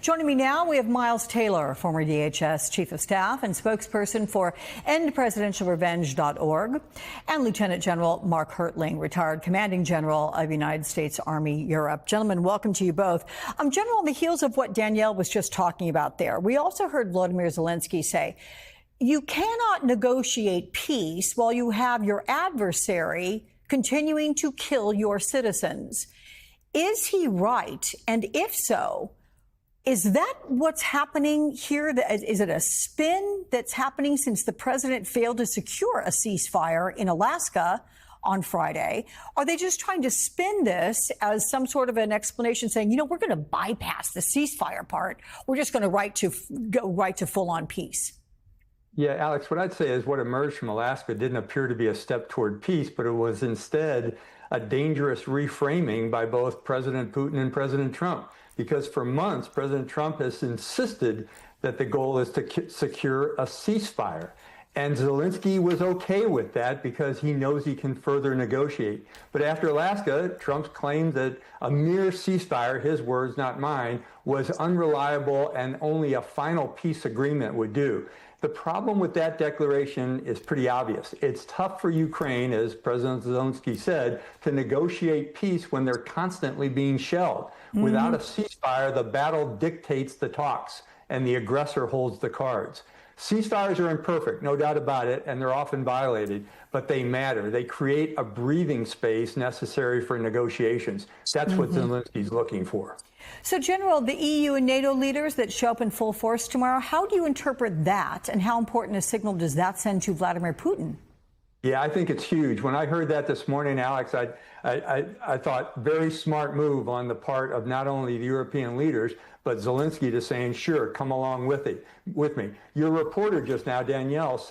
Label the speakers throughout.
Speaker 1: Joining me now, we have Miles Taylor, former DHS Chief of Staff and spokesperson for EndPresidentialRevenge.org, and Lieutenant General Mark Hertling, retired Commanding General of United States Army Europe. Gentlemen, welcome to you both. General, on the heels of what Danielle was just talking about there, we also heard Volodymyr Zelensky say, you cannot negotiate peace while you have your adversary continuing to kill your citizens. Is he right? And if so, is that what's happening here? Is it a spin that's happening since the president failed to secure a ceasefire in Alaska on Friday? Are they just trying to spin this as some sort of an explanation saying, you know, we're going to bypass the ceasefire part. We're just going to go right to full on peace?
Speaker 2: Yeah, Alex, what I'd say is what emerged from Alaska didn't appear to be a step toward peace, but it was instead a dangerous reframing by both President Putin and President Trump. Because for months, President Trump has insisted that the goal is to secure a ceasefire. And Zelensky was okay with that because he knows he can further negotiate. But after Alaska, Trump's claimed that a mere ceasefire, his words, not mine, was unreliable and only a final peace agreement would do. The problem with that declaration is pretty obvious. It's tough for Ukraine, as President Zelensky said, to negotiate peace when they're constantly being shelled. Without a ceasefire, the battle dictates the talks, and the aggressor holds the cards. Ceasefires are imperfect, no doubt about it, and they're often violated, but they matter. They create a breathing space necessary for negotiations. That's what Zelensky's looking for.
Speaker 1: So, General, the EU and NATO leaders that show up in full force tomorrow, how do you interpret that, and how important a signal does that send to Vladimir Putin?
Speaker 2: Yeah, I think it's huge. When I heard that this morning, Alex, I thought very smart move on the part of not only the European leaders, but Zelensky to saying, sure, come along with me. Your reporter just now, Danielle,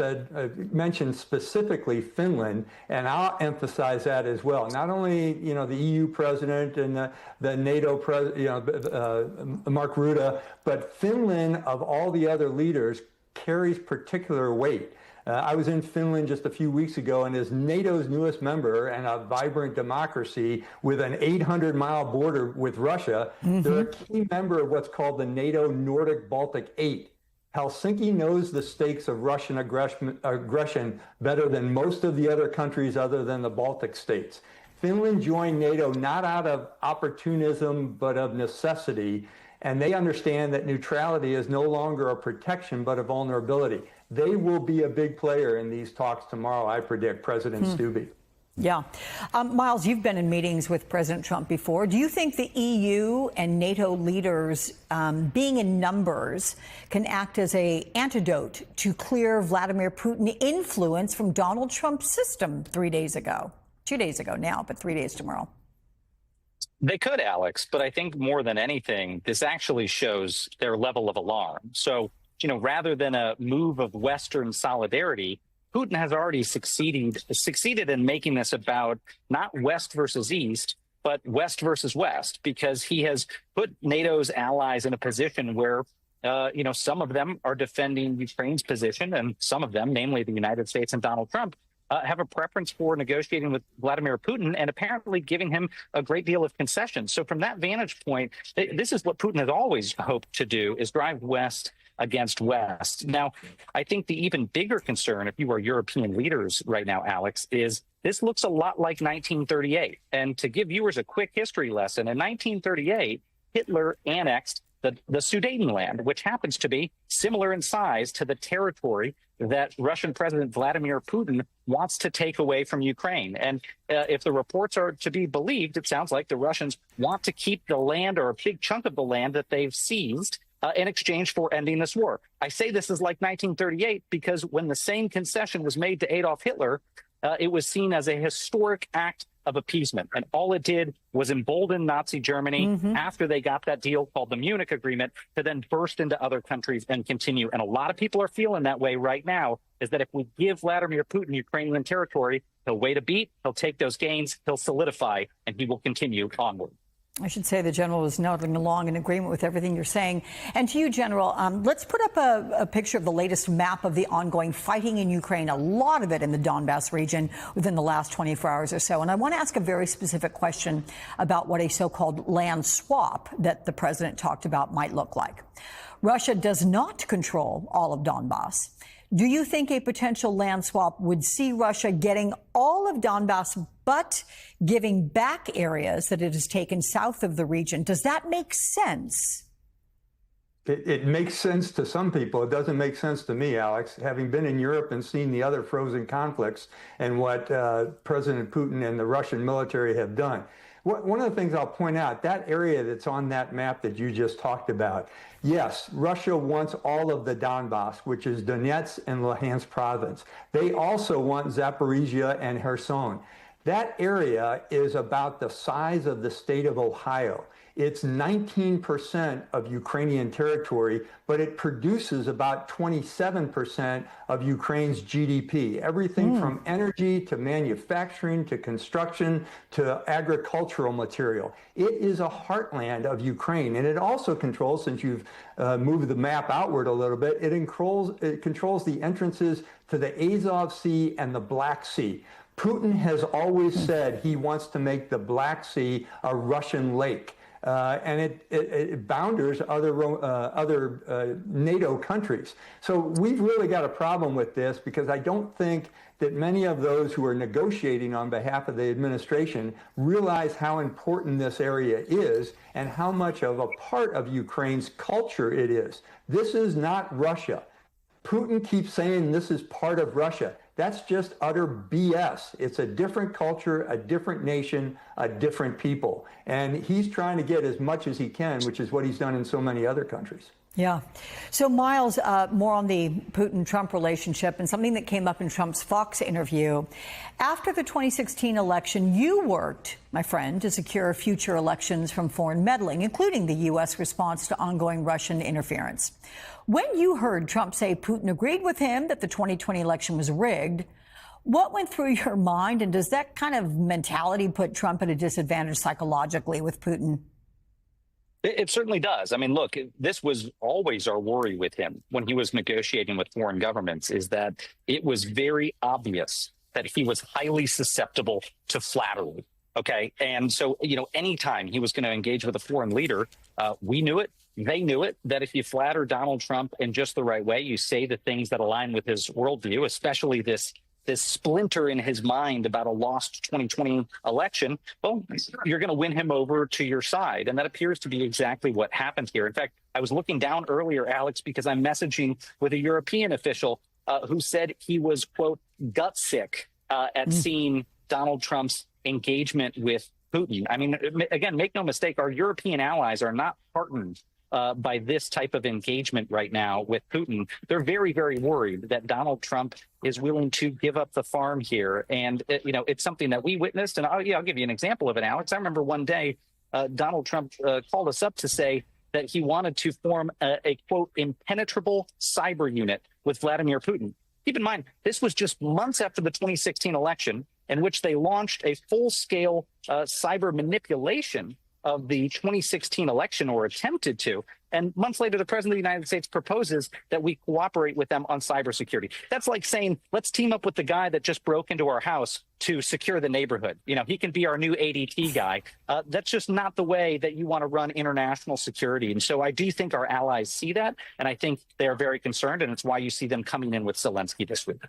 Speaker 2: mentioned specifically Finland, and I'll emphasize that as well. Not only, you know, the EU president and the NATO president, Mark Rutte, but Finland, of all the other leaders, carries particular weight. I was in Finland just a few weeks ago, and as NATO's newest member and a vibrant democracy with an 800-mile border with Russia, they're a key member of what's called the NATO Nordic Baltic 8. Helsinki knows the stakes of Russian aggression better than most of the other countries other than the Baltic states. Finland joined NATO not out of opportunism, but of necessity. And they understand that neutrality is no longer a protection, but a vulnerability. They will be a big player in these talks tomorrow, I predict, President Stubbe.
Speaker 1: Yeah. Miles, you've been in meetings with President Trump before. Do you think the EU and NATO leaders, being in numbers, can act as an antidote to clear Vladimir Putin influence from Donald Trump's system 3 days ago? 2 days ago now, but 3 days tomorrow.
Speaker 3: They could, Alex, but I think more than anything, this actually shows their level of alarm. So, you know, rather than a move of Western solidarity, Putin has already succeeded in making this about not West versus East, but West versus West, because he has put NATO's allies in a position where, some of them are defending Ukraine's position, and some of them, namely the United States and Donald Trump, have a preference for negotiating with Vladimir Putin and apparently giving him a great deal of concessions. So from that vantage point, this is what Putin has always hoped to do, is drive West against West. Now, I think the even bigger concern, if you are European leaders right now, Alex, is this looks a lot like 1938. And to give viewers a quick history lesson, in 1938, Hitler annexed the Sudetenland, which happens to be similar in size to the territory that Russian President Vladimir Putin wants to take away from Ukraine. And if the reports are to be believed, it sounds like the Russians want to keep the land, or a big chunk of the land that they've seized, in exchange for ending this war. I say this is like 1938 because when the same concession was made to Adolf Hitler, it was seen as a historic act of appeasement. And all it did was embolden Nazi Germany after they got that deal called the Munich Agreement to then burst into other countries and continue. And a lot of people are feeling that way right now, is that if we give Vladimir Putin Ukrainian territory, he'll wait a beat, he'll take those gains, he'll solidify, and he will continue onward.
Speaker 1: I should say the general was nodding along in agreement with everything you're saying. And to you, General, let's put up a picture of the latest map of the ongoing fighting in Ukraine, a lot of it in the Donbass region within the last 24 hours or so. And I want to ask a very specific question about what a so-called land swap that the president talked about might look like. Russia does not control all of Donbass. Do you think a potential land swap would see Russia getting all of Donbass but giving back areas that it has taken south of the region? Does that make sense?
Speaker 2: It makes sense to some people. It doesn't make sense to me, Alex. Having been in Europe and seen the other frozen conflicts and what President Putin and the Russian military have done. One of the things I'll point out, that area that's on that map that you just talked about, yes, Russia wants all of the Donbass, which is Donetsk and Luhansk province. They also want Zaporizhia and Kherson. That area is about the size of the state of Ohio. It's 19% of Ukrainian territory, but it produces about 27% of Ukraine's GDP. Everything from energy to manufacturing to construction to agricultural material. It is a heartland of Ukraine, and it also controls, since you've moved the map outward a little bit, it controls the entrances to the Azov Sea and the Black Sea. Putin has always said he wants to make the Black Sea a Russian lake. And it boundars other NATO countries. So we've really got a problem with this, because I don't think that many of those who are negotiating on behalf of the administration realize how important this area is and how much of a part of Ukraine's culture it is. This is not Russia. Putin keeps saying this is part of Russia. That's just utter BS. It's a different culture, a different nation, a different people. And he's trying to get as much as he can, which is what he's done in so many other countries.
Speaker 1: Yeah. So, Miles, more on the Putin-Trump relationship and something that came up in Trump's Fox interview. After the 2016 election, you worked, my friend, to secure future elections from foreign meddling, including the U.S. response to ongoing Russian interference. When you heard Trump say Putin agreed with him that the 2020 election was rigged, what went through your mind? And does that kind of mentality put Trump at a disadvantage psychologically with Putin?
Speaker 3: It certainly does. I mean, look, this was always our worry with him when he was negotiating with foreign governments, is that it was very obvious that he was highly susceptible to flattery. OK, and so, anytime he was going to engage with a foreign leader, we knew it. They knew it, that if you flatter Donald Trump in just the right way, you say the things that align with his worldview, especially this splinter in his mind about a lost 2020 election, well, you're going to win him over to your side. And that appears to be exactly what happened here. In fact, I was looking down earlier, Alex, because I'm messaging with a European official who said he was, quote, gut sick at seeing Donald Trump's engagement with Putin. I mean, again, make no mistake, our European allies are not heartened by this type of engagement right now with Putin. They're very, very worried that Donald Trump is willing to give up the farm here. And, it's something that we witnessed. And I'll give you an example of it, Alex. I remember one day Donald Trump called us up to say that he wanted to form a, quote, impenetrable cyber unit with Vladimir Putin. Keep in mind, this was just months after the 2016 election, in which they launched a full-scale cyber manipulation of the 2016 election, or attempted to. And months later, the president of the United States proposes that we cooperate with them on cybersecurity. That's like saying, let's team up with the guy that just broke into our house to secure the neighborhood. He can be our new ADT guy. That's just not the way that you want to run international security. And so I do think our allies see that, and I think they're very concerned, and it's why you see them coming in with Zelensky this week.